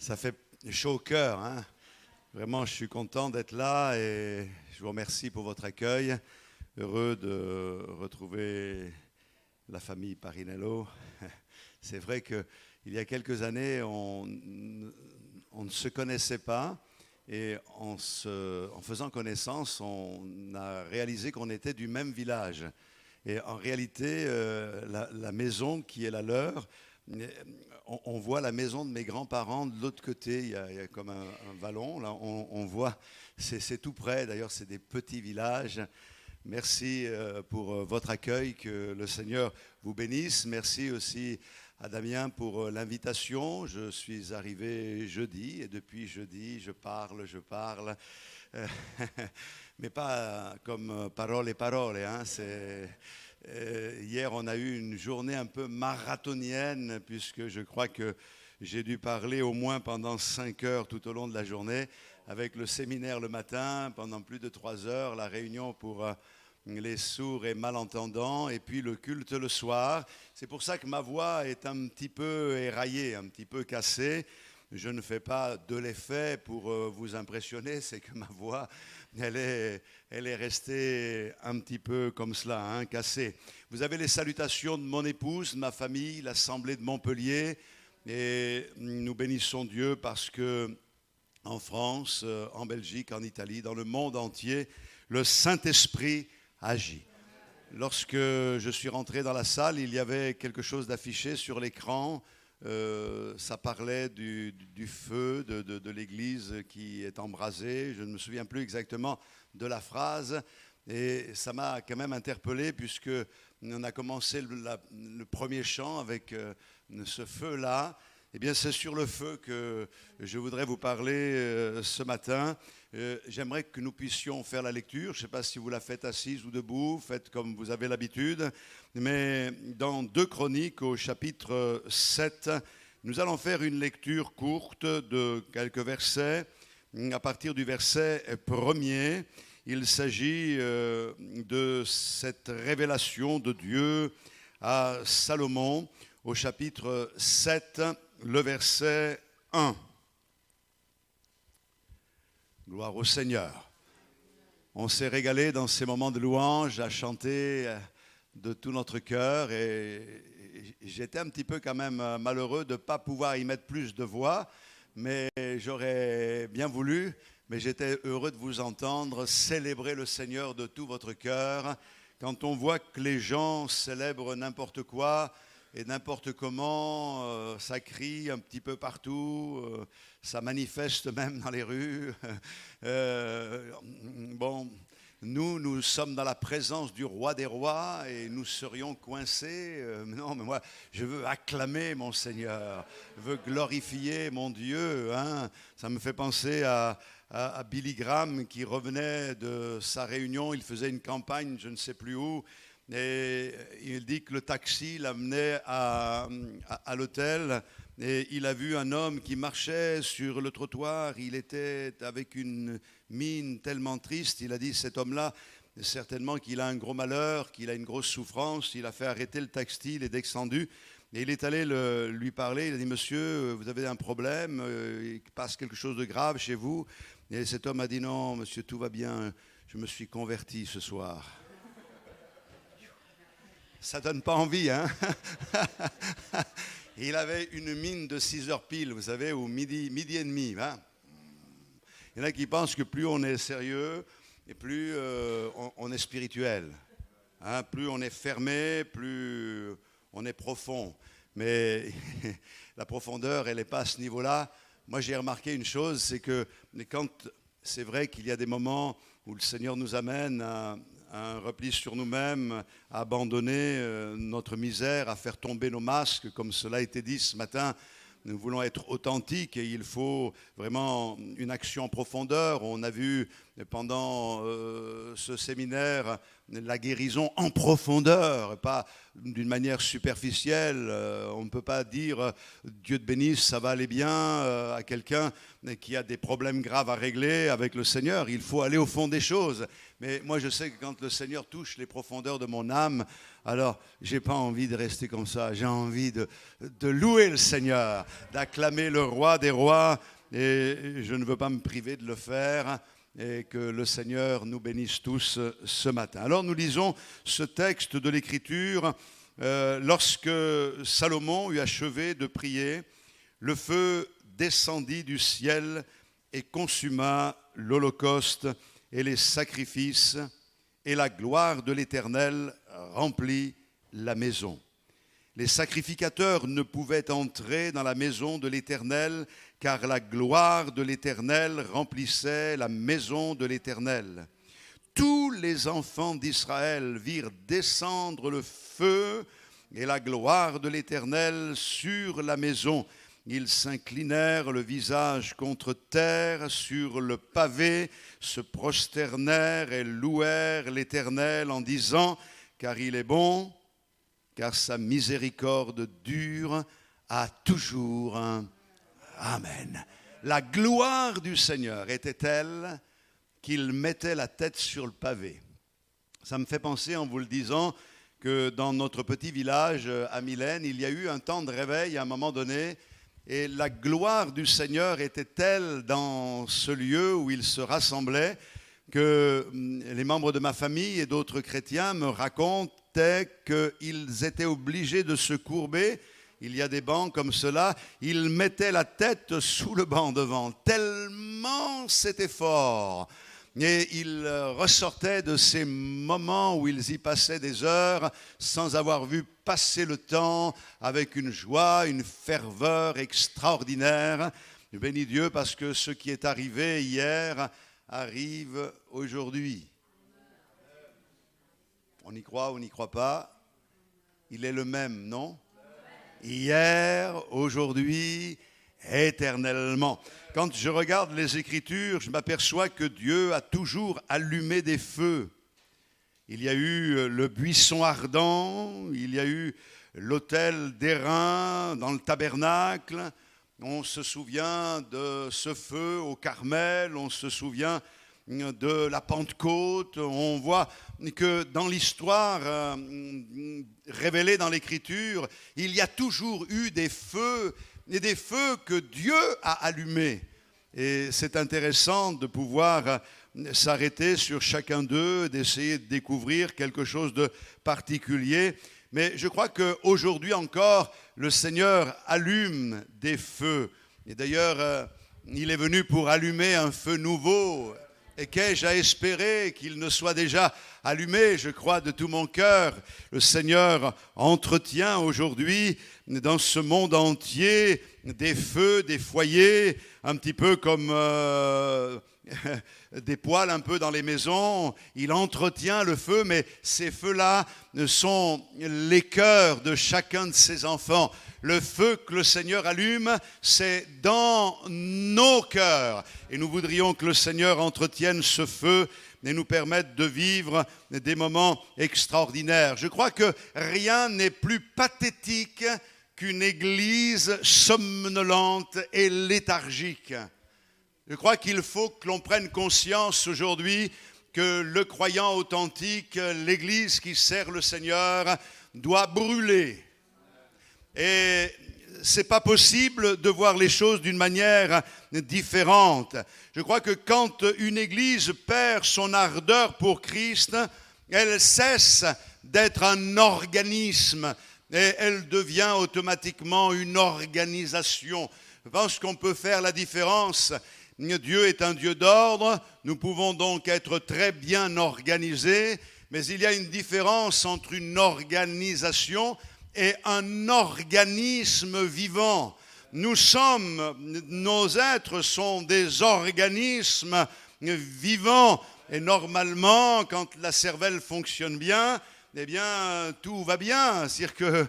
Ça fait chaud au cœur, hein. Vraiment, je suis content d'être là et je vous remercie pour votre accueil. Heureux de retrouver la famille Parinello. C'est vrai qu'il y a quelques années, on ne se connaissait pas et en faisant connaissance, on a réalisé qu'on était du même village. Et en réalité, la maison qui est la leur, on voit la maison de mes grands-parents de l'autre côté. Il y a comme un vallon. Là, on voit, c'est tout près. D'ailleurs, c'est des petits villages. Merci pour votre accueil. Que le Seigneur vous bénisse. Merci aussi à Damien pour l'invitation. Je suis arrivé jeudi et depuis jeudi, je parle. Mais pas comme parole et parole. Hein, hier, on a eu une journée un peu marathonienne puisque je crois que j'ai dû parler au moins pendant 5 heures tout au long de la journée, avec le séminaire le matin, pendant plus de 3 heures, la réunion pour les sourds et malentendants, et puis le culte le soir. C'est pour ça que ma voix est un petit peu éraillée, un petit peu cassée. Je ne fais pas de l'effet pour vous impressionner, c'est que ma voix, elle est restée un petit peu comme cela, hein, cassée. Vous avez les salutations de mon épouse, de ma famille, l'Assemblée de Montpellier, et nous bénissons Dieu parce que en France, en Belgique, en Italie, dans le monde entier, le Saint-Esprit agit. Lorsque je suis rentré dans la salle, il y avait quelque chose d'affiché sur l'écran. Ça parlait du feu de l'église qui est embrasée. Je ne me souviens plus exactement de la phrase. Et ça m'a quand même interpellé puisque on a commencé le premier chant avec ce feu-là. Eh bien, c'est sur le feu que je voudrais vous parler ce matin. J'aimerais que nous puissions faire la lecture. Je ne sais pas si vous la faites assise ou debout, faites comme vous avez l'habitude. Mais dans 2 Chroniques, au chapitre 7, nous allons faire une lecture courte de quelques versets. À partir du verset 1er, il s'agit de cette révélation de Dieu à Salomon au chapitre 7, le verset 1. Gloire au Seigneur. On s'est régalé dans ces moments de louange à chanter de tout notre cœur et j'étais un petit peu quand même malheureux de ne pas pouvoir y mettre plus de voix, mais j'aurais bien voulu, mais j'étais heureux de vous entendre célébrer le Seigneur de tout votre cœur. Quand on voit que les gens célèbrent n'importe quoi et n'importe comment, ça crie un petit peu partout, ça manifeste même dans les rues. Nous sommes dans la présence du roi des rois et nous serions coincés. Non, mais moi, je veux acclamer mon Seigneur, je veux glorifier mon Dieu. Hein. Ça me fait penser à Billy Graham qui revenait de sa réunion, il faisait une campagne, je ne sais plus où, et il dit que le taxi l'amenait à l'hôtel et il a vu un homme qui marchait sur le trottoir, il était avec une mine tellement triste, il a dit cet homme-là, certainement qu'il a un gros malheur, qu'il a une grosse souffrance, il a fait arrêter le taxi, il est descendu et il est allé lui parler, il a dit monsieur, vous avez un problème, il passe quelque chose de grave chez vous, et cet homme a dit non monsieur, tout va bien, je me suis converti ce soir. Ça donne pas envie, hein. Il avait une mine de 6 heures pile, vous savez, ou midi et demi. Hein. Il y en a qui pensent que plus on est sérieux, et plus on est spirituel. Hein. Plus on est fermé, plus on est profond. Mais la profondeur, elle n'est pas à ce niveau-là. Moi, j'ai remarqué une chose, c'est que quand c'est vrai qu'il y a des moments où le Seigneur nous amène à un repli sur nous-mêmes, à abandonner notre misère, à faire tomber nos masques, comme cela a été dit ce matin. Nous voulons être authentiques et il faut vraiment une action en profondeur. On a vu pendant ce séminaire la guérison en profondeur, pas d'une manière superficielle. On ne peut pas dire Dieu te bénisse, ça va aller bien à quelqu'un qui a des problèmes graves à régler avec le Seigneur. Il faut aller au fond des choses. Mais moi, je sais que quand le Seigneur touche les profondeurs de mon âme, alors je n'ai pas envie de rester comme ça. J'ai envie de louer le Seigneur, d'acclamer le roi des rois. Et je ne veux pas me priver de le faire. Et que le Seigneur nous bénisse tous ce matin. Alors nous lisons ce texte de l'Écriture. Lorsque Salomon eut achevé de prier, le feu descendit du ciel et consuma l'holocauste et les sacrifices, et la gloire de l'Éternel remplit la maison. Les sacrificateurs ne pouvaient entrer dans la maison de l'Éternel, car la gloire de l'Éternel remplissait la maison de l'Éternel. Tous les enfants d'Israël virent descendre le feu et la gloire de l'Éternel sur la maison. Ils s'inclinèrent le visage contre terre sur le pavé, se prosternèrent et louèrent l'Éternel en disant « Car il est bon, car sa miséricorde dure à toujours. » Amen. La gloire du Seigneur était telle qu'il mettait la tête sur le pavé. Ça me fait penser, en vous le disant, que dans notre petit village à Mylène, il y a eu un temps de réveil à un moment donné, et la gloire du Seigneur était telle dans ce lieu où il se rassemblait que les membres de ma famille et d'autres chrétiens me racontaient qu'ils étaient obligés de se courber. Il y a des bancs comme cela, ils mettaient la tête sous le banc devant, tellement c'était fort. Et ils ressortaient de ces moments où ils y passaient des heures sans avoir vu passer le temps, avec une joie, une ferveur extraordinaire. Je bénis Dieu parce que ce qui est arrivé hier arrive aujourd'hui. On y croit, on n'y croit pas. Il est le même, non ? Hier, aujourd'hui, éternellement. Quand je regarde les Écritures, je m'aperçois que Dieu a toujours allumé des feux. Il y a eu le buisson ardent, il y a eu l'autel d'airain dans le tabernacle. On se souvient de ce feu au Carmel, on se souvient de la Pentecôte. On voit que dans l'histoire révélée dans l'Écriture, il y a toujours eu des feux, et des feux que Dieu a allumés. Et c'est intéressant de pouvoir s'arrêter sur chacun d'eux, d'essayer de découvrir quelque chose de particulier. Mais je crois qu'aujourd'hui encore, le Seigneur allume des feux. Et d'ailleurs, il est venu pour allumer un feu nouveau. Et qu'ai-je à espérer qu'il ne soit déjà allumé, je crois de tout mon cœur. Le Seigneur entretient aujourd'hui dans ce monde entier des feux, des foyers, un petit peu comme des poêles un peu dans les maisons. Il entretient le feu, mais ces feux-là sont les cœurs de chacun de ses enfants. Le feu que le Seigneur allume, c'est dans nos cœurs. Et nous voudrions que le Seigneur entretienne ce feu et nous permette de vivre des moments extraordinaires. Je crois que rien n'est plus pathétique qu'une église somnolente et léthargique. Je crois qu'il faut que l'on prenne conscience aujourd'hui que le croyant authentique, l'église qui sert le Seigneur, doit brûler. Et c'est pas possible de voir les choses d'une manière différente. Je crois que quand une église perd son ardeur pour Christ, elle cesse d'être un organisme et elle devient automatiquement une organisation. Je pense qu'on peut faire la différence. Dieu est un Dieu d'ordre, nous pouvons donc être très bien organisés, mais il y a une différence entre une organisation et un organisme vivant. Nos êtres sont des organismes vivants. Et normalement, quand la cervelle fonctionne bien, eh bien, tout va bien. C'est-à-dire que,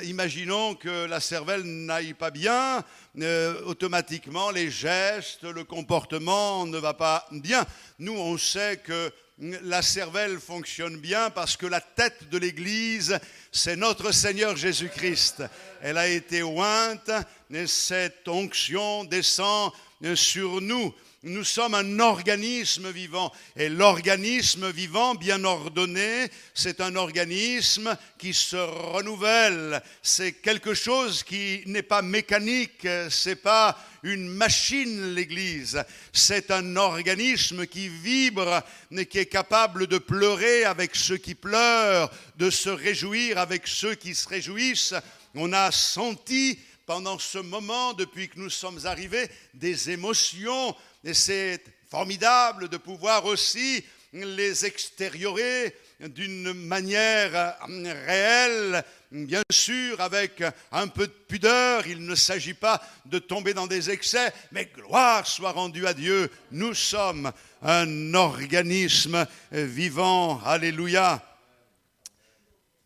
imaginons que la cervelle n'aille pas bien, automatiquement les gestes, le comportement ne va pas bien. Nous, on sait que la cervelle fonctionne bien parce que la tête de l'Église, c'est notre Seigneur Jésus-Christ. Elle a été ointe et cette onction descend sur nous. Nous sommes un organisme vivant et l'organisme vivant bien ordonné, c'est un organisme qui se renouvelle. C'est quelque chose qui n'est pas mécanique, c'est pas une machine l'Église. C'est un organisme qui vibre et qui est capable de pleurer avec ceux qui pleurent, de se réjouir avec ceux qui se réjouissent. On a senti pendant ce moment, depuis que nous sommes arrivés, des émotions. Et c'est formidable de pouvoir aussi les extériorer d'une manière réelle, bien sûr, avec un peu de pudeur. Il ne s'agit pas de tomber dans des excès, mais gloire soit rendue à Dieu. Nous sommes un organisme vivant. Alléluia.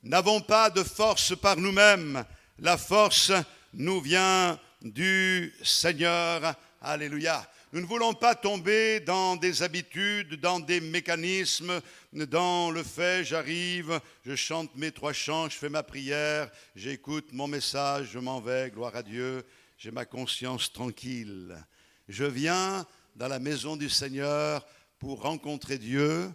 N'avons pas de force par nous-mêmes. La force nous vient du Seigneur. Alléluia. Nous ne voulons pas tomber dans des habitudes, dans des mécanismes, dans le fait, j'arrive, je chante mes 3 chants, je fais ma prière, j'écoute mon message, je m'en vais, gloire à Dieu, j'ai ma conscience tranquille. Je viens dans la maison du Seigneur pour rencontrer Dieu,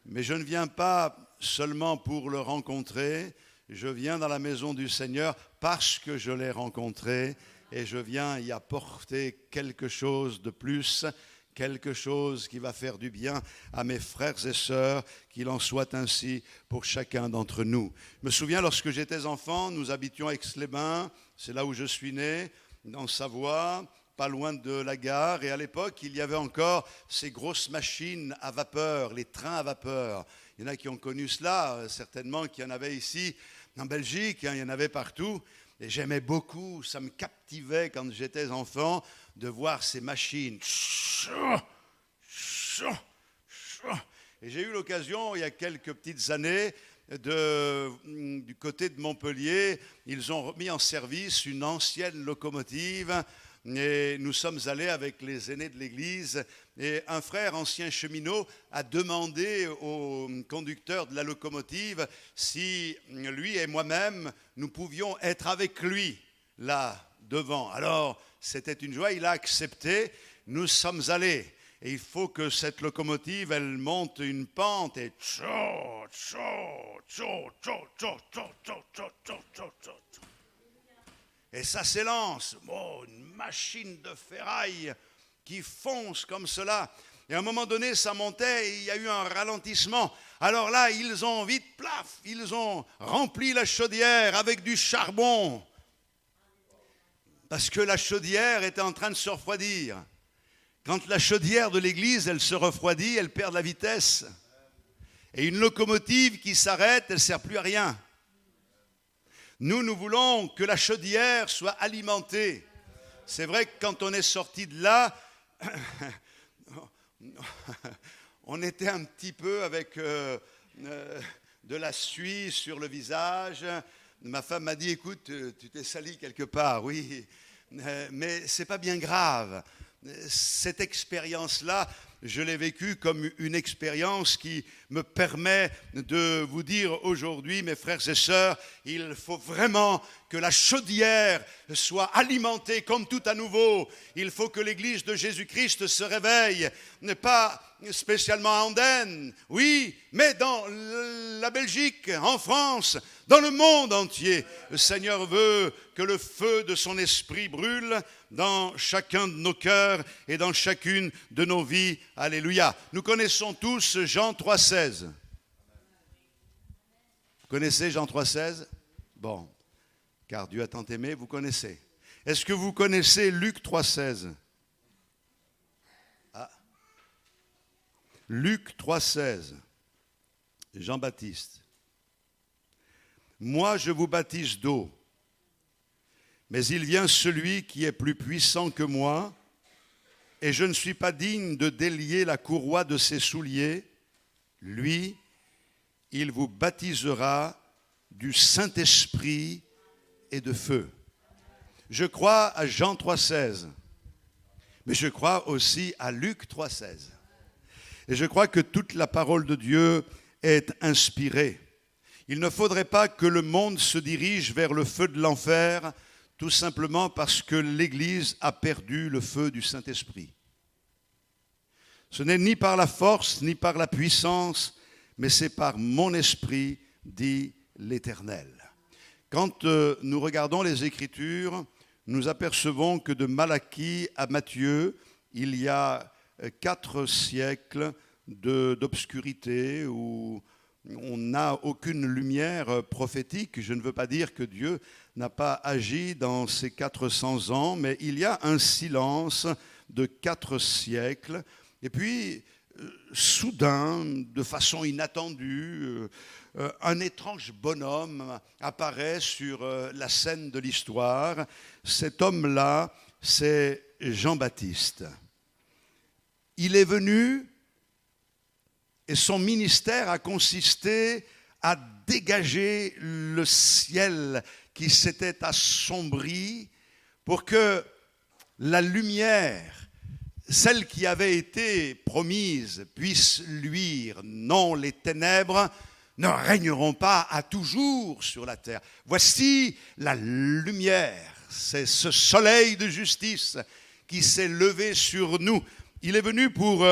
mais je ne viens pas seulement pour le rencontrer, je viens dans la maison du Seigneur parce que je l'ai rencontré. Et je viens y apporter quelque chose de plus, quelque chose qui va faire du bien à mes frères et sœurs, qu'il en soit ainsi pour chacun d'entre nous. Je me souviens, lorsque j'étais enfant, nous habitions à Aix-les-Bains, c'est là où je suis né, en Savoie, pas loin de la gare. Et à l'époque, il y avait encore ces grosses machines à vapeur, les trains à vapeur. Il y en a qui ont connu cela, certainement qu'il y en avait ici en Belgique, il y en avait partout. Et j'aimais beaucoup, ça me captivait quand j'étais enfant de voir ces machines. Et j'ai eu l'occasion, il y a quelques petites années, du côté de Montpellier, ils ont remis en service une ancienne locomotive. Et nous sommes allés avec les aînés de l'église et un frère ancien cheminot a demandé au conducteur de la locomotive si lui et moi-même nous pouvions être avec lui là devant. Alors c'était une joie, il a accepté, nous sommes allés et il faut que cette locomotive elle monte une pente et et ça s'élance, une machine de ferraille qui fonce comme cela. Et à un moment donné, ça montait et il y a eu un ralentissement. Alors là, ils ont vite, plaf, ils ont rempli la chaudière avec du charbon. Parce que la chaudière était en train de se refroidir. Quand la chaudière de l'église, elle se refroidit, elle perd de la vitesse. Et une locomotive qui s'arrête, elle ne sert plus à rien. Nous voulons que la chaudière soit alimentée. C'est vrai que quand on est sorti de là, on était un petit peu avec de la suie sur le visage. Ma femme m'a dit, écoute, tu t'es sali quelque part, oui, mais c'est pas bien grave. Cette expérience-là, je l'ai vécue comme une expérience qui me permet de vous dire aujourd'hui, mes frères et sœurs, il faut vraiment que la chaudière soit alimentée comme tout à nouveau. Il faut que l'Église de Jésus-Christ se réveille, pas spécialement à Andenne, oui, mais dans la Belgique, en France, dans le monde entier. Le Seigneur veut que le feu de son esprit brûle dans chacun de nos cœurs et dans chacune de nos vies. Alléluia. Nous connaissons tous Jean 3,16. Vous connaissez Jean 3,16? Bon, car Dieu a tant aimé, vous connaissez. Est-ce que vous connaissez Luc 3,16? Ah. Luc 3,16. Jean-Baptiste. Moi, je vous baptise d'eau, mais il vient celui qui est plus puissant que moi, et je ne suis pas digne de délier la courroie de ses souliers. Lui, il vous baptisera du Saint-Esprit et de feu. Je crois à Jean 3,16. Mais je crois aussi à Luc 3,16. Et je crois que toute la parole de Dieu est inspirée. Il ne faudrait pas que le monde se dirige vers le feu de l'enfer, tout simplement parce que l'Église a perdu le feu du Saint-Esprit. Ce n'est ni par la force, ni par la puissance, mais c'est par mon esprit, dit l'Éternel. Quand nous regardons les Écritures, nous apercevons que de Malachie à Matthieu, il y a 4 siècles d'obscurité où on n'a aucune lumière prophétique. Je ne veux pas dire que Dieu n'a pas agi dans ces 400 ans, mais il y a un silence de 4 siècles. Et puis, soudain, de façon inattendue, un étrange bonhomme apparaît sur la scène de l'histoire. Cet homme-là, c'est Jean-Baptiste. Il est venu et son ministère a consisté à dégager le ciel qui s'était assombri pour que la lumière, celle qui avait été promise, puisse luire. Non, les ténèbres ne régneront pas à toujours sur la terre. Voici la lumière, c'est ce soleil de justice qui s'est levé sur nous. Il est venu pour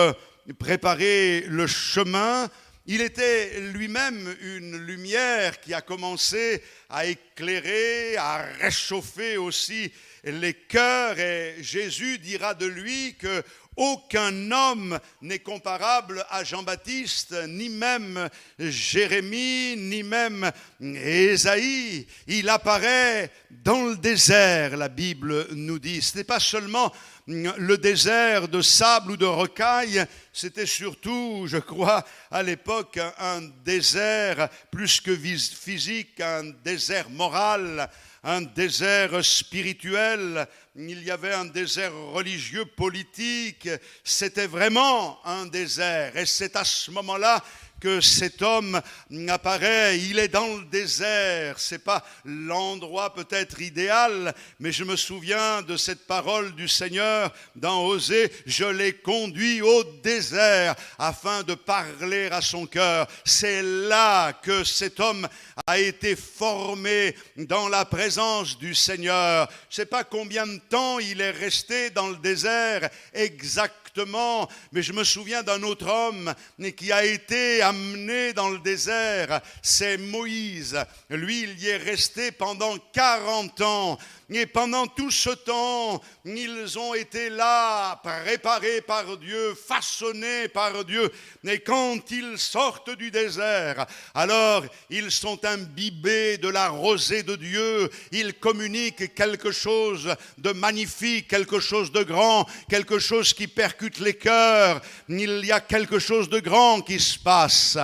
préparer le chemin. Il était lui-même une lumière qui a commencé à éclairer, à réchauffer aussi les cœurs. Et Jésus dira de lui que aucun homme n'est comparable à Jean-Baptiste, ni même Jérémie, ni même Ésaïe. Il apparaît dans le désert, la Bible nous dit. Ce n'est pas seulement le désert de sable ou de rocailles, c'était surtout, je crois, à l'époque, un désert plus que physique, un désert moral, un désert spirituel. Il y avait un désert religieux, politique. C'était vraiment un désert. Et c'est à ce moment-là que cet homme apparaît. Il est dans le désert. C'est pas l'endroit peut-être idéal, mais je me souviens de cette parole du Seigneur dans Osée. Je l'ai conduit au désert afin de parler à son cœur. C'est là que cet homme a été formé dans la présence du Seigneur. Je ne sais pas combien de temps il est resté dans le désert exactement, mais je me souviens d'un autre homme qui a été amené dans le désert, c'est Moïse. Lui, il y est resté pendant 40 ans. Et pendant tout ce temps, ils ont été là, préparés par Dieu, façonnés par Dieu. Et quand ils sortent du désert, alors ils sont imbibés de la rosée de Dieu. Ils communiquent quelque chose de magnifique, quelque chose de grand, quelque chose qui percute les cœurs. Il y a quelque chose de grand qui se passe.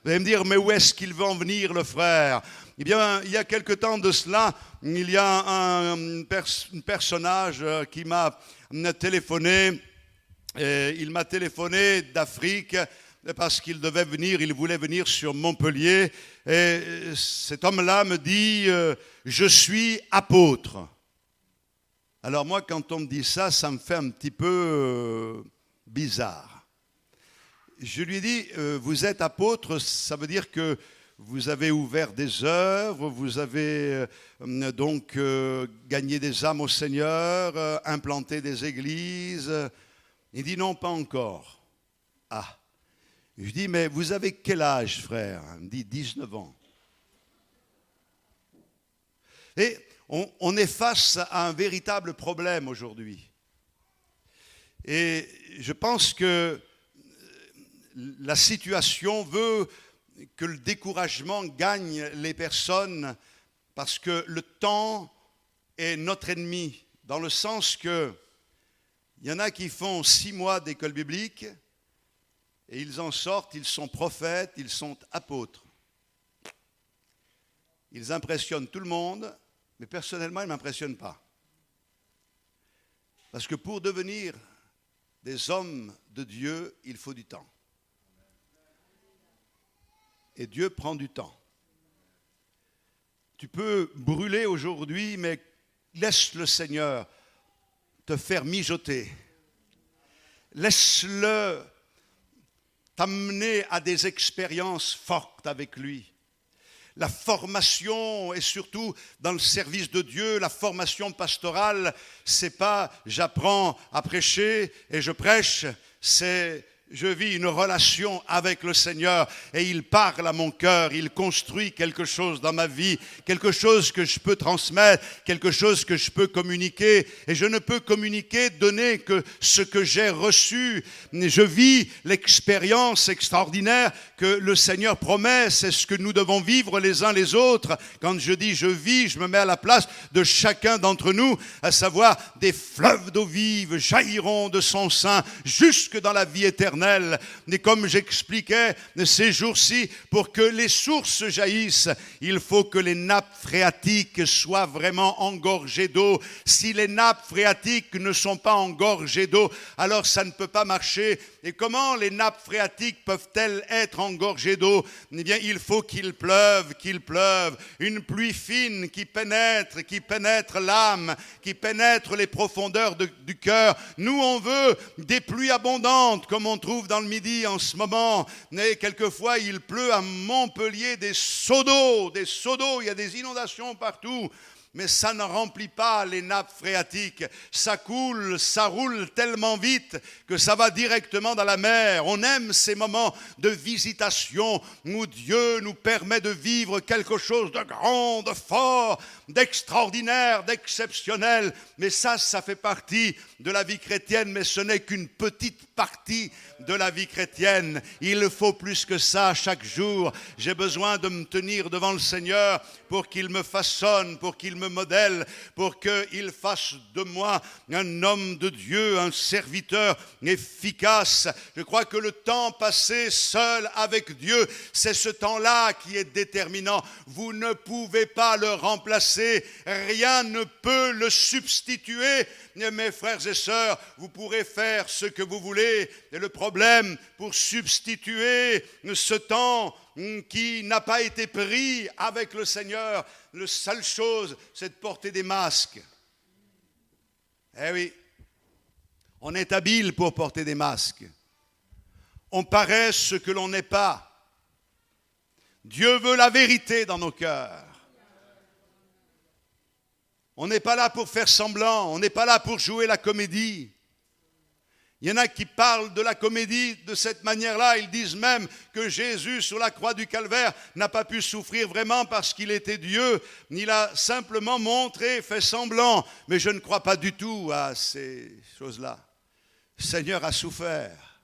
Vous allez me dire, mais où est-ce qu'il veut en venir, le frère ? Eh bien, il y a quelque temps de cela, il y a un personnage qui m'a téléphoné. Il m'a téléphoné d'Afrique parce qu'il devait venir, il voulait venir sur Montpellier. Et cet homme-là me dit, je suis apôtre. Alors moi, quand on me dit ça, ça me fait un petit peu bizarre. Je lui ai dit, vous êtes apôtre, ça veut dire que vous avez ouvert des œuvres, vous avez donc gagné des âmes au Seigneur, implanté des églises. Il dit non, pas encore. Ah. Je dis, mais vous avez quel âge, frère ? Il me dit 19 ans. Et on est face à un véritable problème aujourd'hui. Et je pense que la situation veut que le découragement gagne les personnes parce que le temps est notre ennemi, dans le sens que il y en a qui font 6 mois d'école biblique et ils en sortent, ils sont prophètes, ils sont apôtres. Ils impressionnent tout le monde, mais personnellement, ils ne m'impressionnent pas. Parce que pour devenir des hommes de Dieu, il faut du temps. Et Dieu prend du temps. Tu peux brûler aujourd'hui, mais Laisse le Seigneur te faire mijoter. Laisse-le t'amener à des expériences fortes avec lui. La formation, et surtout dans le service de Dieu, la formation pastorale, c'est pas j'apprends à prêcher et je prêche, c'est je vis une relation avec le Seigneur et il parle à mon cœur, il construit quelque chose dans ma vie, quelque chose que je peux transmettre, quelque chose que je peux communiquer. Et je ne peux communiquer, donner que ce que j'ai reçu. Je vis l'expérience extraordinaire que le Seigneur promet, c'est ce que nous devons vivre les uns les autres. Quand je dis je vis, je me mets à la place de chacun d'entre nous, à savoir des fleuves d'eau vive jailliront de son sein jusque dans la vie éternelle. Et comme j'expliquais ces jours-ci, pour que les sources jaillissent, il faut que les nappes phréatiques soient vraiment engorgées d'eau. Si les nappes phréatiques ne sont pas engorgées d'eau, alors ça ne peut pas marcher. Et comment les nappes phréatiques peuvent-elles être engorgées d'eau? Eh bien, il faut qu'il pleuve, une pluie fine qui pénètre l'âme, qui pénètre les profondeurs du cœur. Nous, on veut des pluies abondantes, comme on trouve dans le Midi en ce moment. Mais quelquefois, il pleut à Montpellier des seaux d'eau, il y a des inondations partout. Mais ça ne remplit pas les nappes phréatiques. Ça coule, ça roule tellement vite que ça va directement dans la mer. On aime ces moments de visitation où Dieu nous permet de vivre quelque chose de grand, de fort, d'extraordinaire, d'exceptionnel. Mais ça fait partie de la vie chrétienne, mais ce n'est qu'une petite partie de la vie chrétienne. Il faut plus que ça chaque jour. J'ai besoin de me tenir devant le Seigneur pour qu'il me façonne, pour qu'il me modèle, pour qu'il fasse de moi un homme de Dieu, un serviteur efficace. Je crois que le temps passé seul avec Dieu, c'est ce temps-là qui est déterminant. Vous ne pouvez pas le remplacer, rien ne peut le substituer. Mes frères et sœurs, vous pourrez faire ce que vous voulez. Et le problème, pour substituer ce temps qui n'a pas été pris avec le Seigneur, la seule chose, c'est de porter des masques. Eh oui, on est habile pour porter des masques. On paraît ce que l'on n'est pas. Dieu veut la vérité dans nos cœurs. On n'est pas là pour faire semblant, on n'est pas là pour jouer la comédie. Il y en a qui parlent de la comédie de cette manière-là. Ils disent même que Jésus, sur la croix du Calvaire, n'a pas pu souffrir vraiment parce qu'il était Dieu. Il a simplement montré, fait semblant. Mais je ne crois pas du tout à ces choses-là. Le Seigneur a souffert,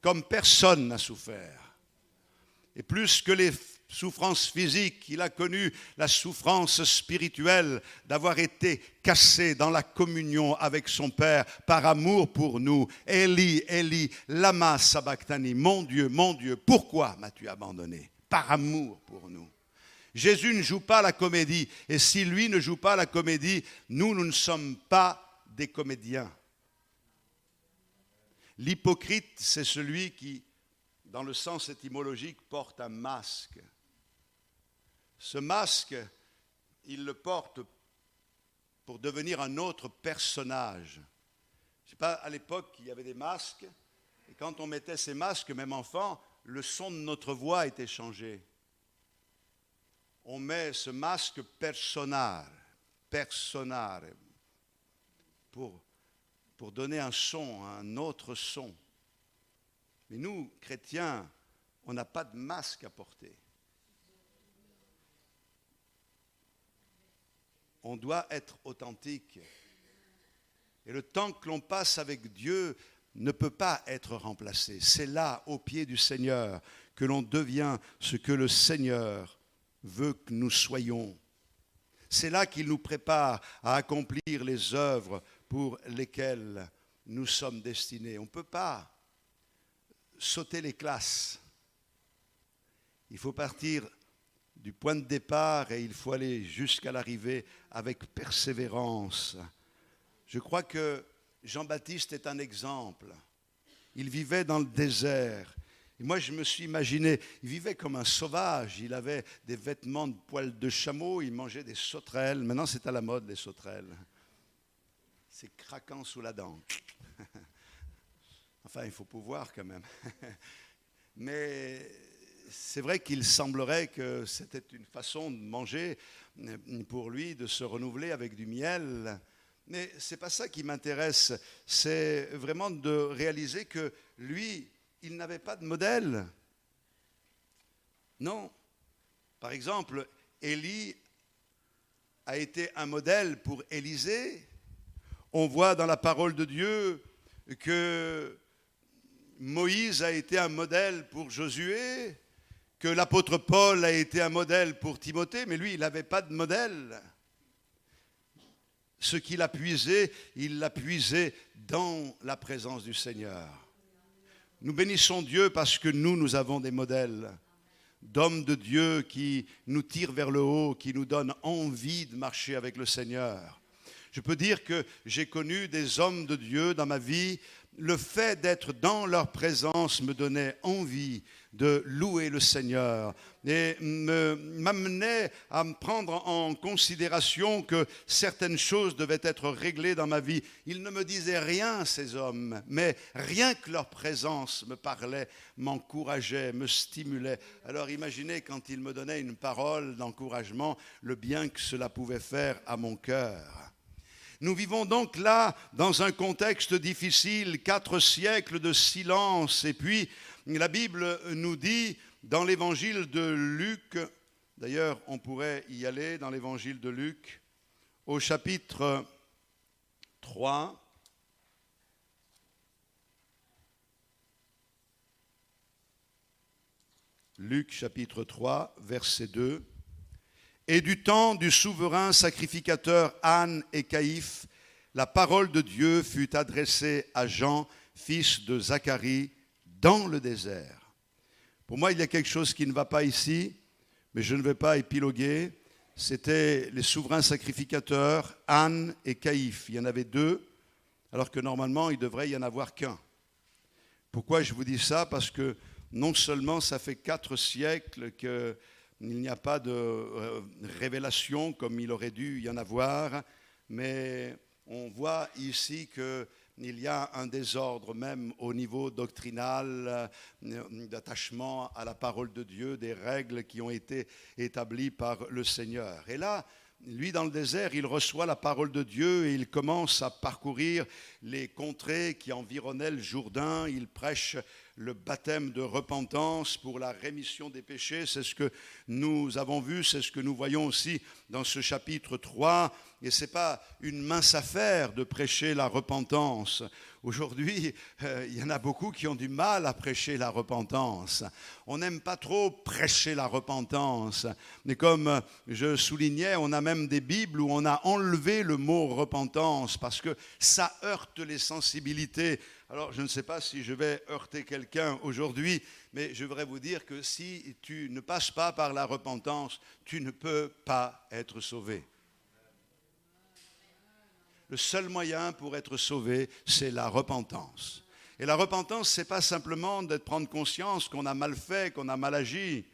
comme personne n'a souffert. Et plus que les souffrance physique, il a connu la souffrance spirituelle d'avoir été cassé dans la communion avec son Père par amour pour nous. Eli, Eli, lama sabachthani, mon Dieu, pourquoi m'as-tu abandonné? Par amour pour nous. Jésus ne joue pas la comédie, et si lui ne joue pas la comédie, nous ne sommes pas des comédiens. L'hypocrite, c'est celui qui, dans le sens étymologique, porte un masque. Ce masque, il le porte pour devenir un autre personnage. Je ne sais pas, à l'époque, il y avait des masques, et quand on mettait ces masques, même enfant, le son de notre voix était changé. On met ce masque personnal, pour donner un son, un autre son. Mais nous, chrétiens, on n'a pas de masque à porter. On doit être authentique. Et le temps que l'on passe avec Dieu ne peut pas être remplacé. C'est là, au pied du Seigneur, que l'on devient ce que le Seigneur veut que nous soyons. C'est là qu'il nous prépare à accomplir les œuvres pour lesquelles nous sommes destinés. On ne peut pas sauter les classes. Il faut partir du point de départ et il faut aller jusqu'à l'arrivée avec persévérance. Je crois que Jean-Baptiste est un exemple. Il vivait dans le désert Et moi, je me suis imaginé, il vivait comme un sauvage, il avait des vêtements de poils de chameau, il mangeait des sauterelles. Maintenant, c'est à la mode, les sauterelles. C'est craquant sous la dent. Enfin, il faut pouvoir quand même. Mais c'est vrai qu'il semblerait que c'était une façon de manger pour lui, de se renouveler avec du miel. Mais ce n'est pas ça qui m'intéresse. C'est vraiment de réaliser que lui, il n'avait pas de modèle. Non. Par exemple, Élie a été un modèle pour Élisée. On voit dans la parole de Dieu que Moïse a été un modèle pour Josué, que l'apôtre Paul a été un modèle pour Timothée, mais lui, il n'avait pas de modèle. Ce qu'il a puisé, il l'a puisé dans la présence du Seigneur. Nous bénissons Dieu parce que nous avons des modèles d'hommes de Dieu qui nous tirent vers le haut, qui nous donnent envie de marcher avec le Seigneur. Je peux dire que j'ai connu des hommes de Dieu dans ma vie. Le fait d'être dans leur présence me donnait envie de louer le Seigneur et m'amenait à me prendre en considération que certaines choses devaient être réglées dans ma vie. Ils ne me disaient rien, ces hommes, mais rien que leur présence me parlait, m'encourageait, me stimulait. Alors imaginez quand ils me donnaient une parole d'encouragement, le bien que cela pouvait faire à mon cœur. Nous vivons donc là dans un contexte difficile, 4 siècles de silence. Et puis, la Bible nous dit dans l'évangile de Luc, d'ailleurs on pourrait y aller dans l'évangile de Luc, au chapitre 3, Luc chapitre 3, verset 2. Et du temps du souverain sacrificateur Anne et Caïphe, la parole de Dieu fut adressée à Jean, fils de Zacharie, dans le désert. Pour moi, il y a quelque chose qui ne va pas ici, mais je ne vais pas épiloguer. C'était les souverains sacrificateurs, Anne et Caïphe. Il y en avait 2, alors que normalement, il devrait y en avoir qu'un. Pourquoi je vous dis ça? Parce que non seulement ça fait 4 siècles que il n'y a pas de révélation comme il aurait dû y en avoir, mais on voit ici qu'il y a un désordre même au niveau doctrinal, d'attachement à la parole de Dieu, des règles qui ont été établies par le Seigneur. Et là, lui, dans le désert, il reçoit la parole de Dieu et il commence à parcourir les contrées qui environnaient le Jourdain. Il prêche le baptême de repentance pour la rémission des péchés. C'est ce que nous avons vu, c'est ce que nous voyons aussi dans ce chapitre 3. Et ce n'est pas une mince affaire de prêcher la repentance. Aujourd'hui, il y en a beaucoup qui ont du mal à prêcher la repentance. On n'aime pas trop prêcher la repentance. Mais comme je soulignais, on a même des Bibles où on a enlevé le mot repentance parce que ça heurte les sensibilités. Alors, je ne sais pas si je vais heurter quelqu'un aujourd'hui, mais je voudrais vous dire que si tu ne passes pas par la repentance, tu ne peux pas être sauvé. Le seul moyen pour être sauvé, c'est la repentance. Et la repentance, ce n'est pas simplement de prendre conscience qu'on a mal fait, qu'on a mal agi.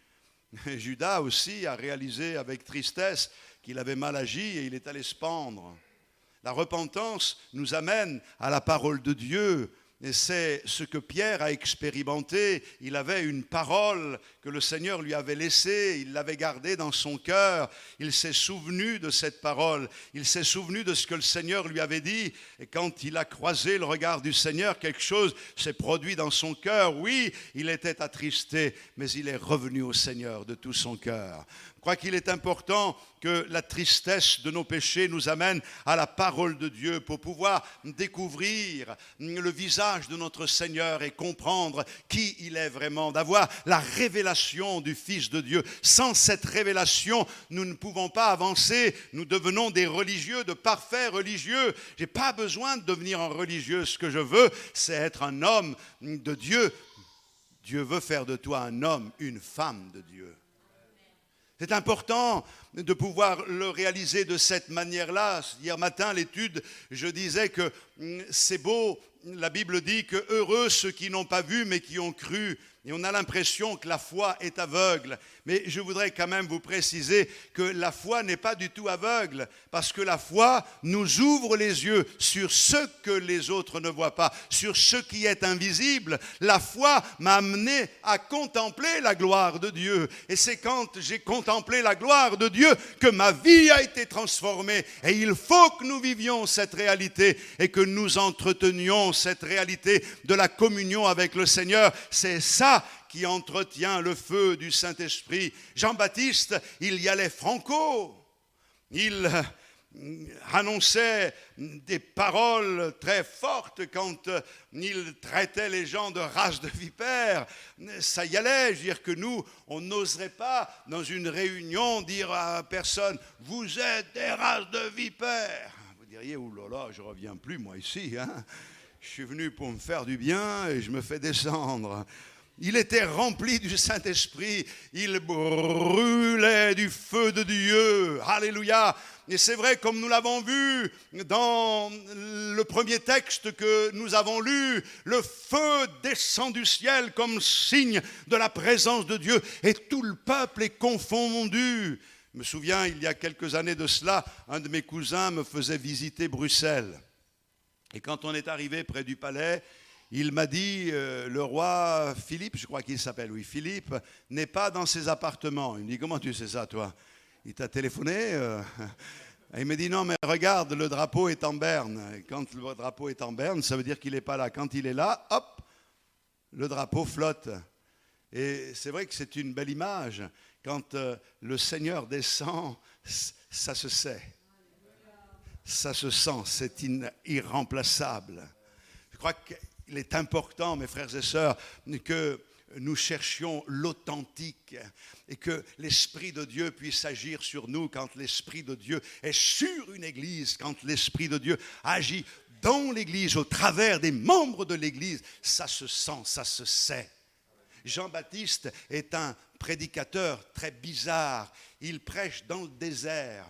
Judas aussi a réalisé avec tristesse qu'il avait mal agi et il est allé se pendre. La repentance nous amène à la parole de Dieu. Et c'est ce que Pierre a expérimenté. Il avait une parole que le Seigneur lui avait laissée, il l'avait gardée dans son cœur. Il s'est souvenu de cette parole, il s'est souvenu de ce que le Seigneur lui avait dit. Et quand il a croisé le regard du Seigneur, quelque chose s'est produit dans son cœur. Oui, il était attristé, mais il est revenu au Seigneur de tout son cœur. Je crois qu'il est important que la tristesse de nos péchés nous amène à la parole de Dieu pour pouvoir découvrir le visage de notre Seigneur et comprendre qui il est vraiment, d'avoir la révélation du Fils de Dieu. Sans cette révélation, nous ne pouvons pas avancer. Nous devenons des religieux, de parfaits religieux. Je n'ai pas besoin de devenir un religieux. Ce que je veux, c'est être un homme de Dieu. Dieu veut faire de toi un homme, une femme de Dieu. C'est important de pouvoir le réaliser de cette manière-là. Hier matin, l'étude, je disais que c'est beau. La Bible dit que heureux ceux qui n'ont pas vu mais qui ont cru. Et on a l'impression que la foi est aveugle. Mais je voudrais quand même vous préciser que la foi n'est pas du tout aveugle, parce que la foi nous ouvre les yeux sur ce que les autres ne voient pas, sur ce qui est invisible. La foi m'a amené à contempler la gloire de Dieu. Et c'est quand j'ai contemplé la gloire de Dieu que ma vie a été transformée. Et il faut que nous vivions cette réalité et que nous entretenions cette réalité de la communion avec le Seigneur. C'est ça qui entretient le feu du Saint-Esprit. Jean-Baptiste, il y allait franco. Il annonçait des paroles très fortes quand il traitait les gens de race de vipères. Ça y allait, je veux dire que nous, on n'oserait pas dans une réunion dire à personne « Vous êtes des races de vipères ». Vous diriez « Ouh là là, je ne reviens plus moi ici, hein. Je suis venu pour me faire du bien et je me fais descendre ». Il était rempli du Saint-Esprit, il brûlait du feu de Dieu, alléluia. Et c'est vrai, comme nous l'avons vu dans le premier texte que nous avons lu, le feu descend du ciel comme signe de la présence de Dieu et tout le peuple est confondu. Je me souviens, il y a quelques années de cela, un de mes cousins me faisait visiter Bruxelles. Et quand on est arrivé près du palais, il m'a dit, le roi Philippe, je crois qu'il s'appelle, oui, Philippe, n'est pas dans ses appartements. Il me dit, comment tu sais ça, toi? Il t'a téléphoné Il me dit, non, mais regarde, le drapeau est en berne. Et quand le drapeau est en berne, ça veut dire qu'il n'est pas là. Quand il est là, hop, le drapeau flotte. Et c'est vrai que c'est une belle image. Quand le Seigneur descend, ça se sait. Ça se sent, c'est irremplaçable. Je crois qu'il est important, mes frères et sœurs, que nous cherchions l'authentique et que l'Esprit de Dieu puisse agir sur nous quand l'Esprit de Dieu est sur une église, quand l'Esprit de Dieu agit dans l'église, au travers des membres de l'église. Ça se sent, ça se sait. Jean-Baptiste est un prédicateur très bizarre. Il prêche dans le désert.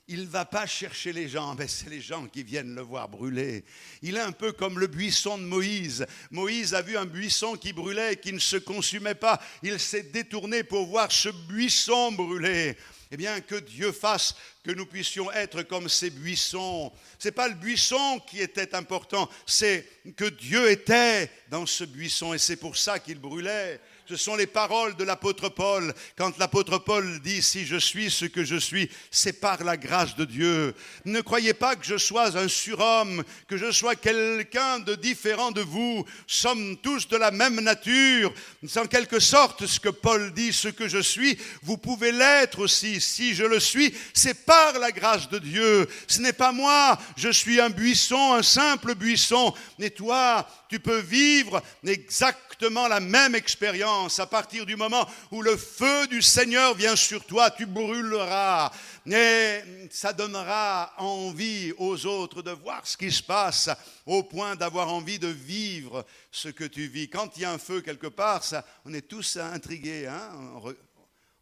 Il ne va pas chercher les gens, mais c'est les gens qui viennent le voir brûler. Il est un peu comme le buisson de Moïse. Moïse a vu un buisson qui brûlait et qui ne se consumait pas. Il s'est détourné pour voir ce buisson brûler. Eh bien, que Dieu fasse que nous puissions être comme ces buissons. Ce n'est pas le buisson qui était important, c'est que Dieu était dans ce buisson et c'est pour ça qu'il brûlait. Ce sont les paroles de l'apôtre Paul. Quand l'apôtre Paul dit « Si je suis ce que je suis, c'est par la grâce de Dieu. » Ne croyez pas que je sois un surhomme, que je sois quelqu'un de différent de vous. Nous sommes tous de la même nature. C'est en quelque sorte ce que Paul dit, ce que je suis, vous pouvez l'être aussi. Si je le suis, c'est par la grâce de Dieu. Ce n'est pas moi, je suis un buisson, un simple buisson. Et toi, tu peux vivre exactement la même expérience. À partir du moment où le feu du Seigneur vient sur toi, tu brûleras. Et ça donnera envie aux autres de voir ce qui se passe, au point d'avoir envie de vivre ce que tu vis. Quand il y a un feu quelque part, on est tous intrigués. Hein?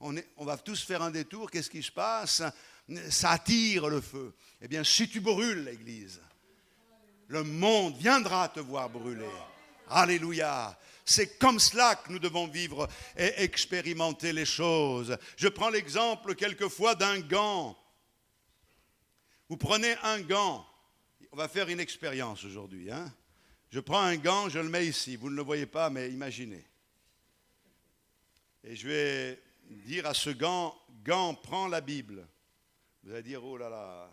On va tous faire un détour. Qu'est-ce qui se passe? Ça attire le feu. Eh bien, si tu brûles l'église, le monde viendra te voir brûler. Alléluia. C'est comme cela que nous devons vivre et expérimenter les choses. Je prends l'exemple quelquefois d'un gant. Vous prenez un gant. On va faire une expérience aujourd'hui. Hein? Je prends un gant, je le mets ici. Vous ne le voyez pas, mais imaginez. Et je vais dire à ce gant, prends la Bible. Vous allez dire, oh là là,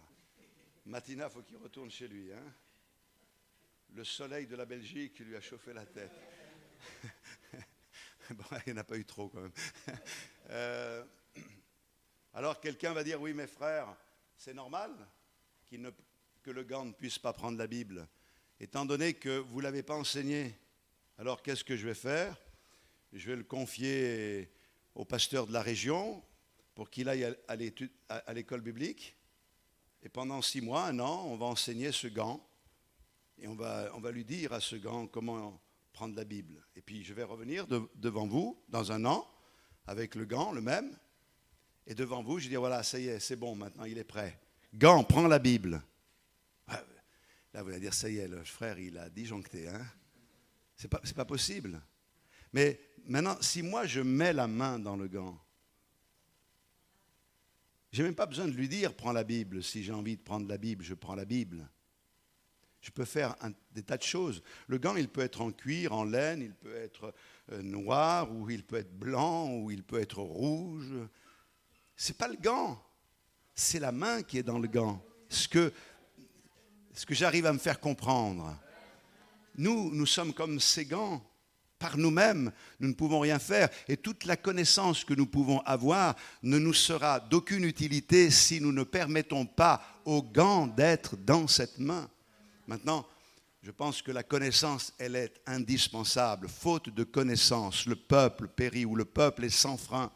Matina, il faut qu'il retourne chez lui. Hein? Le soleil de la Belgique lui a chauffé la tête. Bon, il n'y en a pas eu trop quand même. Alors quelqu'un va dire, oui mes frères, c'est normal que le gant ne puisse pas prendre la Bible, étant donné que vous ne l'avez pas enseigné. Alors qu'est-ce que je vais faire? Je vais le confier au pasteur de la région pour qu'il aille à l'école biblique. Et pendant 6 mois, 1 an, on va enseigner ce gant. Et on va lui dire à ce gant comment prendre la Bible. Et puis je vais revenir devant vous dans 1 an, avec le gant, le même. Et devant vous, je vais dire, voilà, ça y est, c'est bon, maintenant il est prêt. Gant, prends la Bible. Là, vous allez dire, ça y est, le frère, il a disjoncté. Hein? C'est pas possible. Mais Maintenant, si moi je mets la main dans le gant, je n'ai même pas besoin de lui dire « prends la Bible ». Si j'ai envie de prendre la Bible, je prends la Bible. Je peux faire des tas de choses. Le gant, il peut être en cuir, en laine, il peut être noir, ou il peut être blanc, ou il peut être rouge. Ce n'est pas le gant, c'est la main qui est dans le gant. Ce que j'arrive à me faire comprendre. Nous sommes comme ces gants. Par nous-mêmes, nous ne pouvons rien faire. Et toute la connaissance que nous pouvons avoir ne nous sera d'aucune utilité si nous ne permettons pas aux gants d'être dans cette main. Maintenant, je pense que la connaissance, elle est indispensable. Faute de connaissance, le peuple périt ou le peuple est sans frein.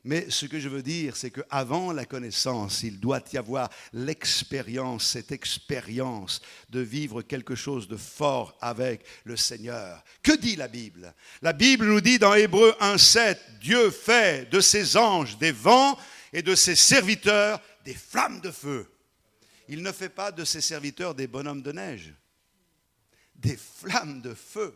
Mais ce que je veux dire, c'est qu'avant la connaissance, il doit y avoir l'expérience, cette expérience de vivre quelque chose de fort avec le Seigneur. Que dit la Bible? La Bible nous dit dans Hébreux 1,7, Dieu fait de ses anges des vents et de ses serviteurs des flammes de feu. Il ne fait pas de ses serviteurs des bonhommes de neige, des flammes de feu.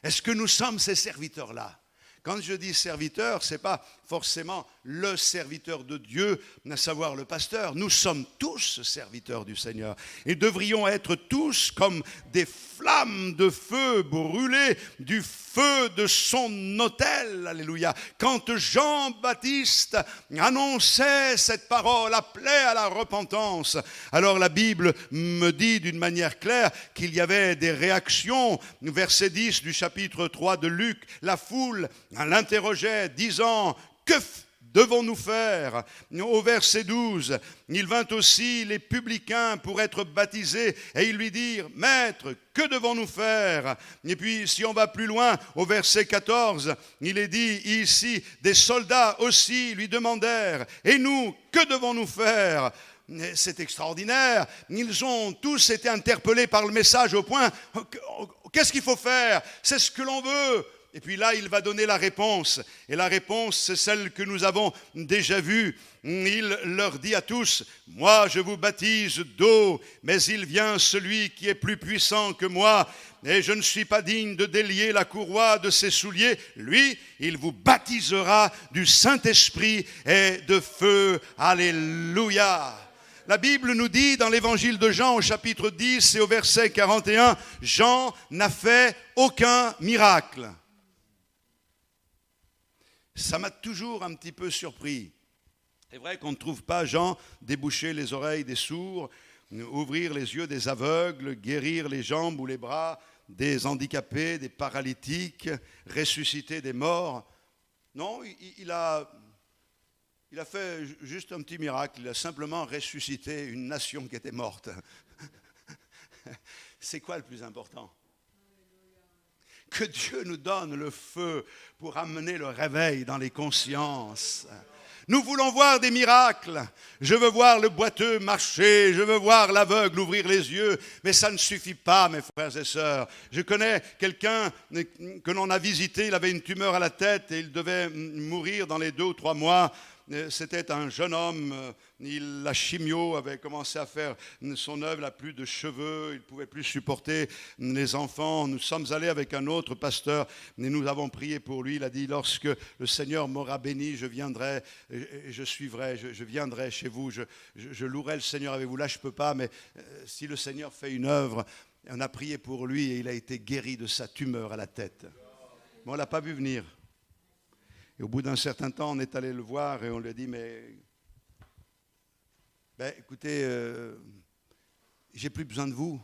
Est-ce que nous sommes ces serviteurs-là? Quand je dis serviteur, ce n'est pas forcément le serviteur de Dieu, à savoir le pasteur. Nous sommes tous serviteurs du Seigneur et devrions être tous comme des flammes de feu brûlées du feu de son autel. Alléluia. Quand Jean-Baptiste annonçait cette parole, appelait à la repentance, alors la Bible me dit d'une manière claire qu'il y avait des réactions. Verset 10 du chapitre 3 de Luc, la foule l'interrogeait, disant « Que devons-nous faire ?» Au verset 12, il vint aussi les publicains pour être baptisés et ils lui dirent « Maître, que devons-nous faire ?» Et puis si on va plus loin, au verset 14, il est dit ici « Des soldats aussi lui demandèrent « Et nous, que devons-nous faire ?» C'est extraordinaire. Ils ont tous été interpellés par le message au point « Qu'est-ce qu'il faut faire ? C'est ce que l'on veut !» Et puis là, il va donner la réponse. Et la réponse, c'est celle que nous avons déjà vue. Il leur dit à tous, « Moi, je vous baptise d'eau, mais il vient celui qui est plus puissant que moi, et je ne suis pas digne de délier la courroie de ses souliers. Lui, il vous baptisera du Saint-Esprit et de feu. » Alléluia. La Bible nous dit dans l'évangile de Jean au chapitre 10 et au verset 41, Jean n'a fait aucun miracle. Ça m'a toujours un petit peu surpris. C'est vrai qu'on ne trouve pas Jean déboucher les oreilles des sourds, ouvrir les yeux des aveugles, guérir les jambes ou les bras des handicapés, des paralytiques, ressusciter des morts. Non, il a fait juste un petit miracle. Il a simplement ressuscité une nation qui était morte. C'est quoi le plus important ? Que Dieu nous donne le feu pour amener le réveil dans les consciences. Nous voulons voir des miracles. Je veux voir le boiteux marcher, je veux voir l'aveugle ouvrir les yeux, mais ça ne suffit pas, mes frères et sœurs. Je connais quelqu'un que l'on a visité, il avait une tumeur à la tête et il devait mourir dans les 2 ou 3 mois. C'était un jeune homme, la chimio avait commencé à faire son œuvre, il n'a plus de cheveux, il ne pouvait plus supporter les enfants. Nous sommes allés avec un autre pasteur et nous avons prié pour lui. Il a dit, lorsque le Seigneur m'aura béni, je viendrai, je suivrai, je viendrai chez vous, je louerai le Seigneur avec vous. Là, je ne peux pas, mais si le Seigneur fait une œuvre, on a prié pour lui et il a été guéri de sa tumeur à la tête. Mais on ne l'a pas vu venir. Et au bout d'un certain temps, on est allé le voir et on lui a dit, mais écoutez, j'ai plus besoin de vous.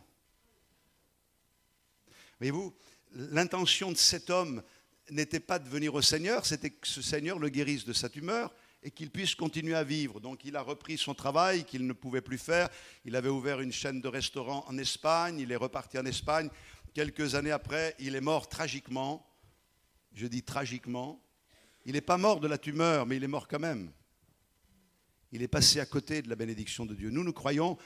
Voyez-vous, l'intention de cet homme n'était pas de venir au Seigneur, c'était que ce Seigneur le guérisse de sa tumeur et qu'il puisse continuer à vivre. Donc il a repris son travail qu'il ne pouvait plus faire. Il avait ouvert une chaîne de restaurants en Espagne, il est reparti en Espagne. Quelques années après, il est mort tragiquement. Je dis tragiquement. Il n'est pas mort de la tumeur, mais il est mort quand même. Il est passé à côté de la bénédiction de Dieu. Nous croyons,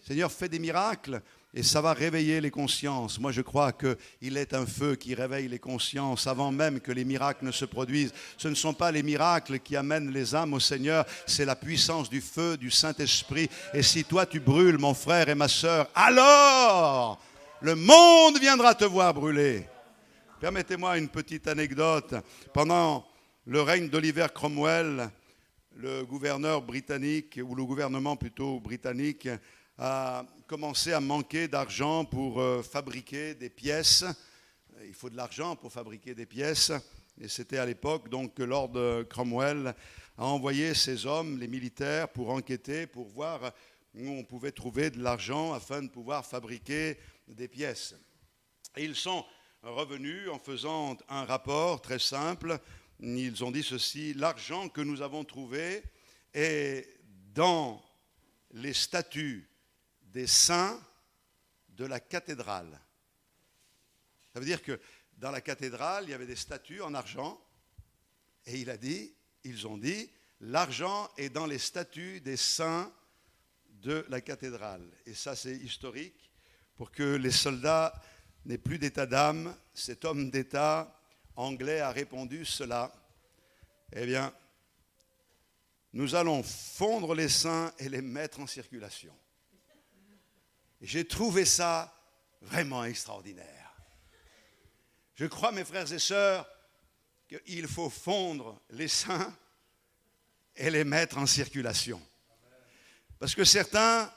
Seigneur, fais des miracles et ça va réveiller les consciences. Moi, je crois qu'il est un feu qui réveille les consciences avant même que les miracles ne se produisent. Ce ne sont pas les miracles qui amènent les âmes au Seigneur, c'est la puissance du feu, du Saint-Esprit. Et si toi, tu brûles, mon frère et ma sœur, alors le monde viendra te voir brûler. Permettez-moi une petite anecdote. Pendant le règne d'Oliver Cromwell, le gouverneur britannique, ou le gouvernement plutôt britannique, a commencé à manquer d'argent pour fabriquer des pièces. Il faut de l'argent pour fabriquer des pièces. Et c'était à l'époque donc que Lord Cromwell a envoyé ses hommes, les militaires, pour enquêter, pour voir où on pouvait trouver de l'argent afin de pouvoir fabriquer des pièces. Et ils sont revenus en faisant un rapport très simple. Ils ont dit ceci: l'argent que nous avons trouvé est dans les statues des saints de la cathédrale. Ça veut dire que dans la cathédrale, il y avait des statues en argent, et ils ont dit, l'argent est dans les statues des saints de la cathédrale. Et ça, c'est historique, pour que les soldats n'aient plus d'état d'âme. Cet homme d'État anglais a répondu cela: eh bien, nous allons fondre les saints et les mettre en circulation. Et j'ai trouvé ça vraiment extraordinaire. Je crois, mes frères et sœurs, qu'il faut fondre les saints et les mettre en circulation. Parce que certains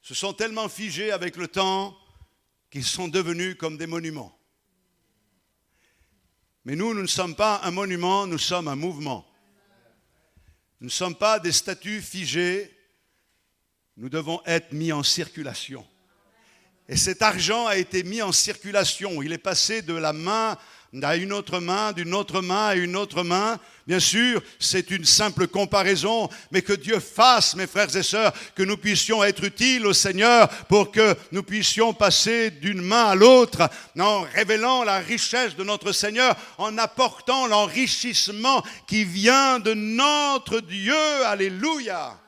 se sont tellement figés avec le temps qu'ils sont devenus comme des monuments. Mais nous ne sommes pas un monument, nous sommes un mouvement. Nous ne sommes pas des statues figées, nous devons être mis en circulation. Et cet argent a été mis en circulation. Il est passé de la main à une autre main, d'une autre main à une autre main. Bien sûr, c'est une simple comparaison, mais que Dieu fasse, mes frères et sœurs, que nous puissions être utiles au Seigneur pour que nous puissions passer d'une main à l'autre en révélant la richesse de notre Seigneur, en apportant l'enrichissement qui vient de notre Dieu. Alléluia!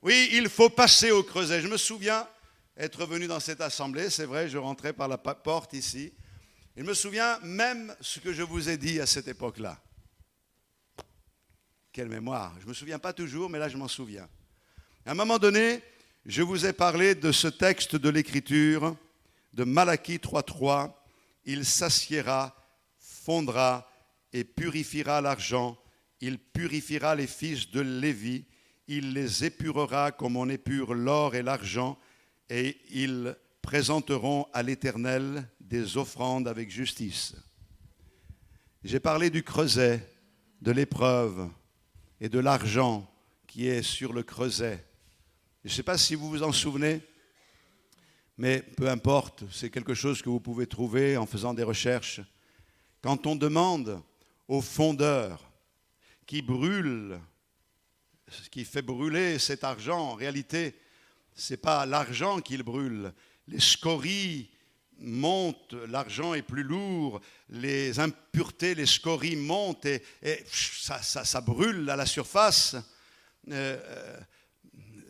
Oui, il faut passer au creuset. Je me souviens être venu dans cette assemblée, c'est vrai, je rentrais par la porte ici. Je me souviens même ce que je vous ai dit à cette époque-là. Quelle mémoire! Je ne me souviens pas toujours, mais là je m'en souviens. À un moment donné, je vous ai parlé de ce texte de l'Écriture, de Malachie 3.3. Il s'assiera, fondra et purifiera l'argent. Il purifiera les fils de Lévi. Il les épurera comme on épure l'or et l'argent. Et ils présenteront à l'Éternel des offrandes avec justice. J'ai parlé du creuset, de l'épreuve et de l'argent qui est sur le creuset. Je ne sais pas si vous vous en souvenez, mais peu importe, c'est quelque chose que vous pouvez trouver en faisant des recherches. Quand on demande au fondeur qui brûle, qui fait brûler cet argent, en réalité, ce n'est pas l'argent qu'il brûle. Les scories montent, l'argent est plus lourd, les impuretés, les scories montent et ça brûle à la surface.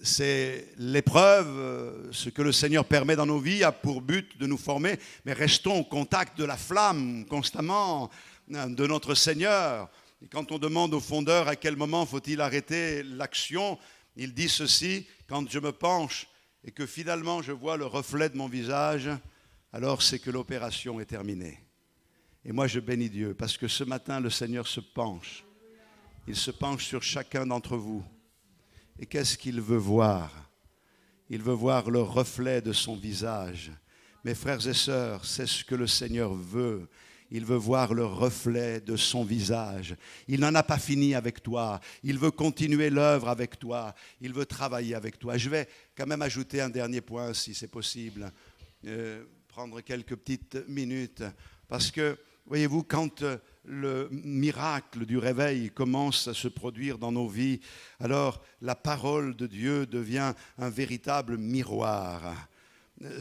C'est l'épreuve, ce que le Seigneur permet dans nos vies a pour but de nous former, mais restons au contact de la flamme constamment de notre Seigneur. Et quand on demande au fondeur à quel moment faut-il arrêter l'action, il dit ceci: quand je me penche et que finalement je vois le reflet de mon visage, alors c'est que l'opération est terminée. Et moi je bénis Dieu parce que ce matin le Seigneur se penche. Il se penche sur chacun d'entre vous. Et qu'est-ce qu'il veut voir? Il veut voir le reflet de son visage. Mes frères et sœurs, c'est ce que le Seigneur veut. Il veut voir le reflet de son visage. Il n'en a pas fini avec toi. Il veut continuer l'œuvre avec toi. Il veut travailler avec toi. Je vais quand même ajouter un dernier point, si c'est possible. Prendre quelques petites minutes. Parce que, voyez-vous, quand le miracle du réveil commence à se produire dans nos vies, alors la parole de Dieu devient un véritable miroir.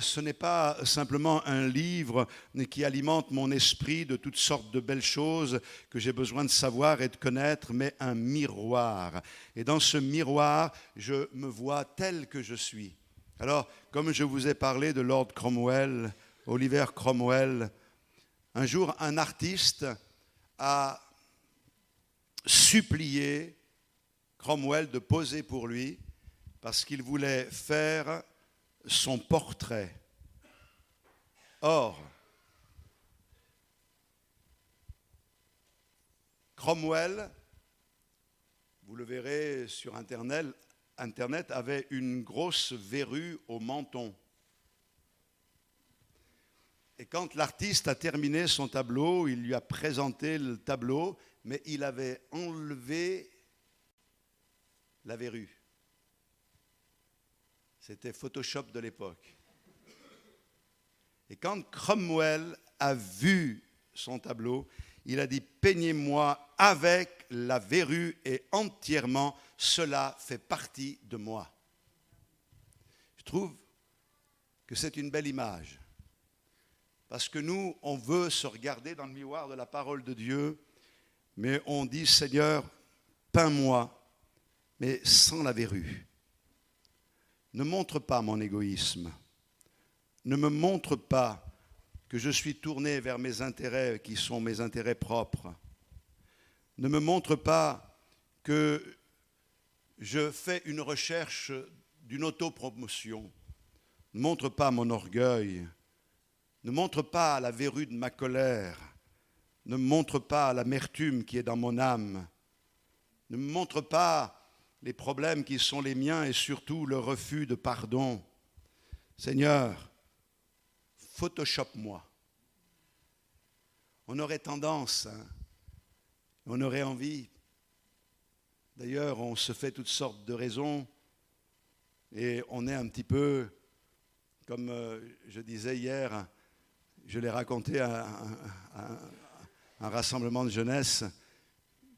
Ce n'est pas simplement un livre qui alimente mon esprit de toutes sortes de belles choses que j'ai besoin de savoir et de connaître, mais un miroir. Et dans ce miroir, je me vois tel que je suis. Alors, comme je vous ai parlé de Lord Cromwell, Oliver Cromwell, un jour, un artiste a supplié Cromwell de poser pour lui parce qu'il voulait faire son portrait. Or, Cromwell, vous le verrez sur Internet, avait une grosse verrue au menton. Et quand l'artiste a terminé son tableau, il lui a présenté le tableau, mais il avait enlevé la verrue. C'était Photoshop de l'époque. Et quand Cromwell a vu son tableau, il a dit « Peignez-moi avec la verrue et entièrement, cela fait partie de moi. » Je trouve que c'est une belle image. Parce que nous, on veut se regarder dans le miroir de la parole de Dieu, mais on dit « Seigneur, peins-moi, mais sans la verrue. Ne montre pas mon égoïsme. Ne me montre pas que je suis tourné vers mes intérêts qui sont mes intérêts propres. Ne me montre pas que je fais une recherche d'une autopromotion. Ne montre pas mon orgueil. Ne montre pas la verrue de ma colère. Ne me montre pas l'amertume qui est dans mon âme. Ne me montre pas les problèmes qui sont les miens et surtout le refus de pardon. Seigneur, Photoshop-moi. On aurait tendance, on aurait envie. D'ailleurs, on se fait toutes sortes de raisons et on est un petit peu, comme je disais hier, je l'ai raconté à un rassemblement de jeunesse,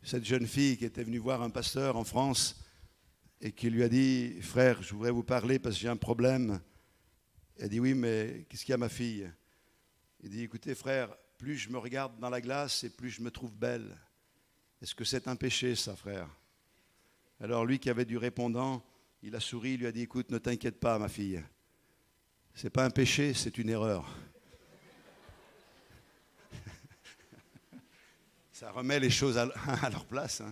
cette jeune fille qui était venue voir un pasteur en France et qui lui a dit « Frère, je voudrais vous parler parce que j'ai un problème. » Elle dit « Oui, mais qu'est-ce qu'il y a, ma fille ?» Il dit « Écoutez, frère, plus je me regarde dans la glace et plus je me trouve belle. Est-ce que c'est un péché, ça, frère ?» Alors lui qui avait du répondant, il a souri, il lui a dit « Écoute, ne t'inquiète pas, ma fille. C'est pas un péché, c'est une erreur. » Ça remet les choses à leur place.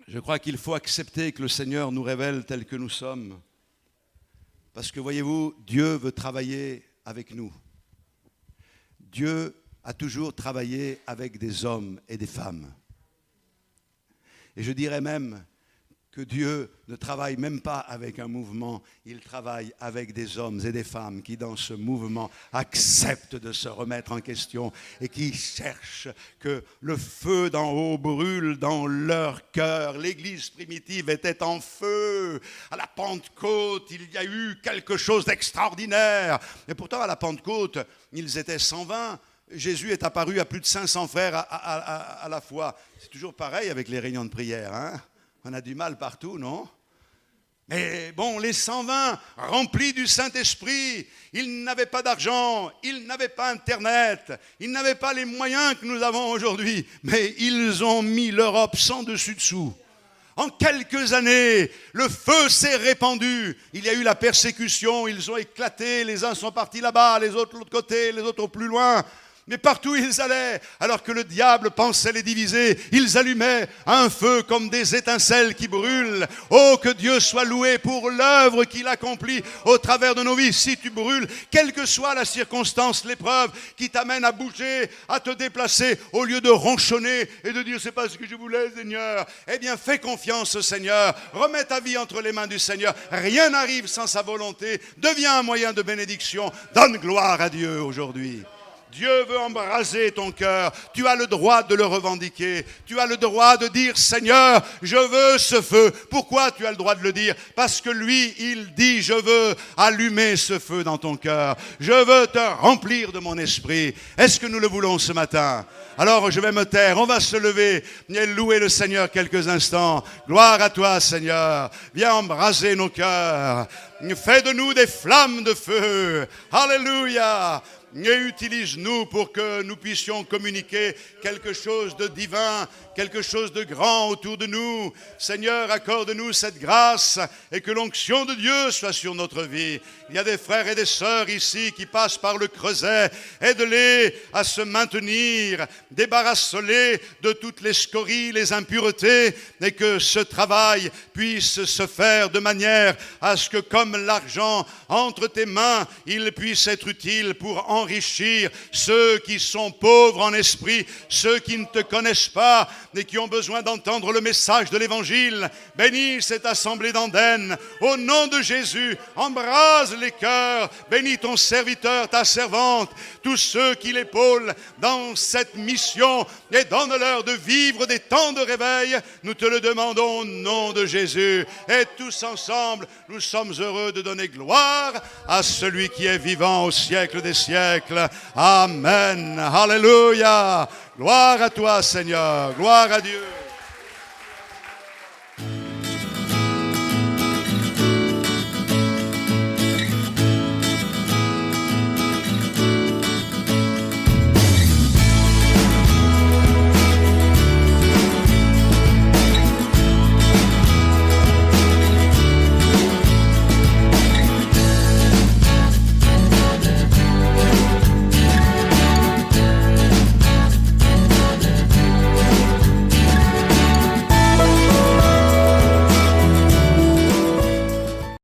Je crois qu'il faut accepter que le Seigneur nous révèle tels que nous sommes. Parce que voyez-vous, Dieu veut travailler avec nous. Dieu a toujours travaillé avec des hommes et des femmes. Et je dirais même que Dieu ne travaille même pas avec un mouvement, il travaille avec des hommes et des femmes qui, dans ce mouvement, acceptent de se remettre en question et qui cherchent que le feu d'en haut brûle dans leur cœur. L'Église primitive était en feu. À la Pentecôte, il y a eu quelque chose d'extraordinaire. Et pourtant, à la Pentecôte, ils étaient 120. Jésus est apparu à plus de 500 frères à la fois. C'est toujours pareil avec les réunions de prière, hein? On a du mal partout, non? Mais bon, les 120 remplis du Saint-Esprit, ils n'avaient pas d'argent, ils n'avaient pas Internet, ils n'avaient pas les moyens que nous avons aujourd'hui, mais ils ont mis l'Europe sans dessus-dessous. En quelques années, le feu s'est répandu. Il y a eu la persécution, ils ont éclaté, les uns sont partis là-bas, les autres de l'autre côté, les autres au plus loin. Mais partout où ils allaient, alors que le diable pensait les diviser, ils allumaient un feu comme des étincelles qui brûlent. Oh, que Dieu soit loué pour l'œuvre qu'il accomplit au travers de nos vies. Si tu brûles, quelle que soit la circonstance, l'épreuve qui t'amène à bouger, à te déplacer, au lieu de ronchonner et de dire « c'est pas ce que je voulais, Seigneur », eh bien fais confiance au Seigneur, remets ta vie entre les mains du Seigneur. Rien n'arrive sans sa volonté. Deviens un moyen de bénédiction. Donne gloire à Dieu aujourd'hui. Dieu veut embraser ton cœur. Tu as le droit de le revendiquer. Tu as le droit de dire, Seigneur, je veux ce feu. Pourquoi tu as le droit de le dire? Parce que lui, il dit, je veux allumer ce feu dans ton cœur. Je veux te remplir de mon esprit. Est-ce que nous le voulons ce matin? Alors je vais me taire, on va se lever et louer le Seigneur quelques instants. Gloire à toi, Seigneur. Viens embraser nos cœurs. Fais de nous des flammes de feu. Alléluia. Et utilise-nous pour que nous puissions communiquer quelque chose de divin, quelque chose de grand autour de nous. Seigneur, accorde-nous cette grâce et que l'onction de Dieu soit sur notre vie. Il y a des frères et des sœurs ici qui passent par le creuset. Aide-les à se maintenir, débarrasse-les de toutes les scories, les impuretés, et que ce travail puisse se faire de manière à ce que, comme comme l'argent entre tes mains, il puisse être utile pour enrichir ceux qui sont pauvres en esprit, ceux qui ne te connaissent pas et qui ont besoin d'entendre le message de l'Évangile. Bénis cette assemblée d'Andenne. Au nom de Jésus, embrase les cœurs. Bénis ton serviteur, ta servante, tous ceux qui l'épaulent dans cette mission et donne-leur de vivre des temps de réveil. Nous te le demandons au nom de Jésus. Et tous ensemble, nous sommes heureux de donner gloire à celui qui est vivant au siècle des siècles. Amen. Alléluia. Gloire à toi, Seigneur. Gloire à Dieu.